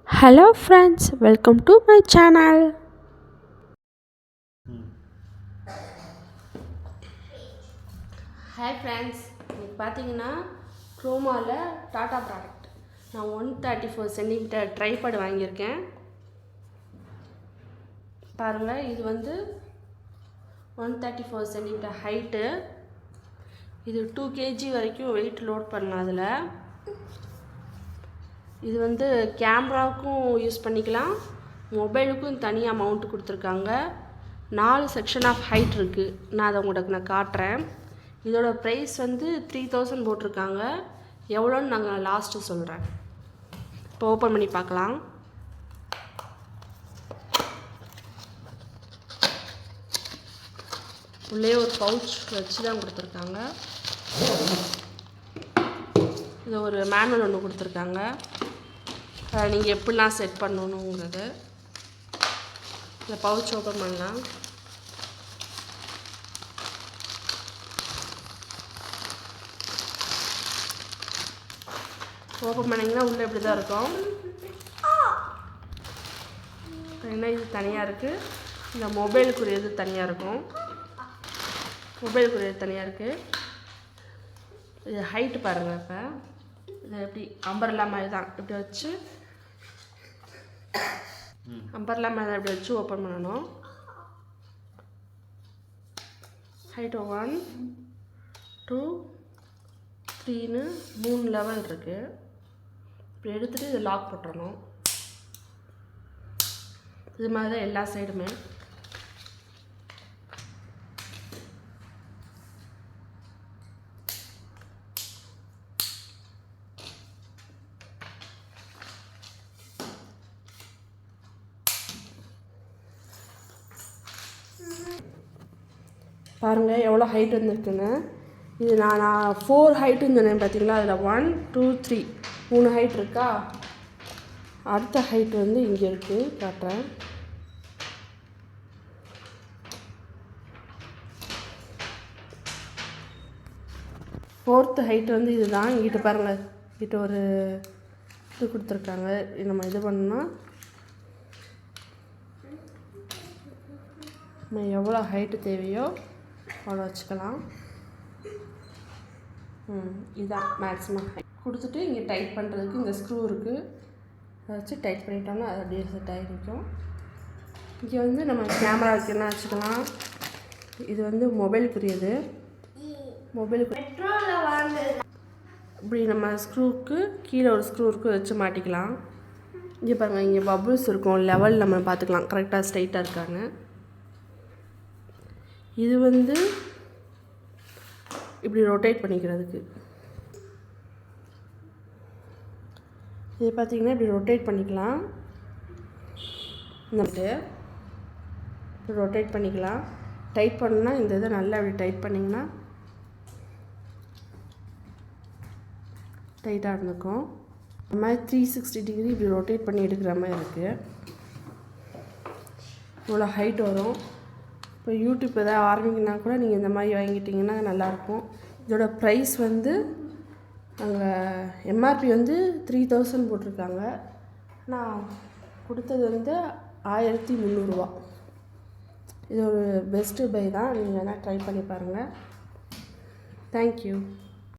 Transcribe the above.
Hello friends, welcome to my channel. Hi friends, இன்னைக்கு பார்த்தீங்கன்னா க்ரோமாவில் Tata product நான் 134 சென்டிமீட்டர் ட்ரைபாட் வாங்கியிருக்கேன். பாருங்கள், இது வந்து 134 சென்டிமீட்டர் ஹைட்டு. இது 2 kg வரைக்கும் வெயிட் லோட் பண்ணலாம். அதில் இது வந்து கேமராவுக்கும் யூஸ் பண்ணிக்கலாம், மொபைலுக்கும் தனியாக மவுண்ட் கொடுத்துருக்காங்க. 4 செக்ஷன் ஆஃப் ஹைட் இருக்குது. நான் அதை உங்களுக்கு காட்டுறேன். இதோட ப்ரைஸ் வந்து 3000 போட்டிருக்காங்க. எவ்வளோன்னு நாங்கள் லாஸ்ட்டு சொல்கிறேன். இப்போ ஓப்பன் பண்ணி பார்க்கலாம். உள்ளே ஒரு பவுச் வச்சு தான் கொடுத்துருக்காங்க. இது ஒரு மேனுவல் ஒன்று கொடுத்துருக்காங்க, நீங்கள் எப்படிலாம் செட் பண்ணணுங்கிறது. இந்த பவுச் ஓப்பன் பண்ணலாம். ஓப்பன் பண்ணிங்கன்னா உள்ளே இப்படி தான் இருக்கும். என்ன இது தனியாக இருக்குது. இந்த மொபைலுக்குரியது தனியாக இருக்கும். மொபைலுக்குரியது தனியாக இருக்குது. இது ஹைட்டு பாருங்கள். இப்போ இது எப்படி அம்பர்லா மாதிரி தான், இப்படி வச்சு அம்பர்லா மாதிரி தான் இப்படி வச்சு ஓப்பன் பண்ணணும். ஹைட்டு 1 2 3ன்னு 3 லெவல் இருக்குது. இப்படி எடுத்துகிட்டு இது லாக் போட்டுறணும். இது மாதிரி தான் எல்லா சைடுமே. பாருங்கள் எவ்வளோ ஹைட் வந்துருக்குன்னு. இது நான் 4 ஹைட்டுன்னு சொன்னேன் பார்த்தீங்களா. அதில் 1 2 3 3 ஹைட் இருக்கா. அடுத்த ஹைட் வந்து இங்கே இருக்குது, காட்டுறேன். ஃபோர்த்து ஹைட் வந்து இதுதான். இங்கிட்ட பாருங்கள், இங்கிட்ட ஒரு இது கொடுத்துருக்காங்க. நம்ம இது பண்ணால் நம்ம எவ்வளோ ஹைட்டு தேவையோ அவ்வளோ வச்சுக்கலாம். இதுதான் மேக்ஸிமம் ஹைட். கொடுத்துட்டு இங்கே டைட் பண்ணுறதுக்கு இந்த ஸ்க்ரூ இருக்குது. அதை வச்சு டைட் பண்ணிட்டோம்னா அது அப்படியே செட் ஆகிருக்கும். இங்கே வந்து நம்ம கேமரா வைக்கலாம், வச்சுக்கலாம். இது வந்து மொபைலுக்குரியது. மொபைலுக்கு இப்படி நம்ம ஸ்க்ரூவுக்கு கீழே ஒரு ஸ்க்ரூ இருக்குது, வச்சு மாட்டிக்கலாம். இங்கே பாருங்கள், இங்கே பபுள்ஸ் இருக்கும். லெவல் நம்ம பார்த்துக்கலாம் கரெக்டாக ஸ்ட்ரைட்டாக இருக்காங்க. இது வந்து இப்படி ரொட்டேட் பண்ணிக்கிறதுக்கு. இது பார்த்திங்கன்னா இப்படி ரொட்டேட் பண்ணிக்கலாம். இப்படி ரொட்டேட் பண்ணிக்கலாம். டைட் பண்ணணுன்னா இந்த இதை நல்லா இப்படி டைட் பண்ணிங்கன்னா டைட்டாக இருந்துக்கும். இந்த மாதிரி 360 டிகிரி இப்படி ரொட்டேட் பண்ணி எடுக்கிற மாதிரி இருக்குது. இவ்வளோ ஹைட் வரும். இப்போ யூடியூப் எதாவது ஆரம்பிக்கணுன்னா கூட நீங்கள் இந்த மாதிரி வாங்கிட்டிங்கன்னா நல்லாயிருக்கும். இதோட ப்ரைஸ் வந்து அங்கே எம்ஆர்பி வந்து 3000 போட்டிருக்காங்க. நான் கொடுத்தது வந்து 1300 இது ஒரு பெஸ்ட்டு பை தான். நீங்கள் வேணால் ட்ரை பண்ணி பாருங்கள். தேங்க்யூ.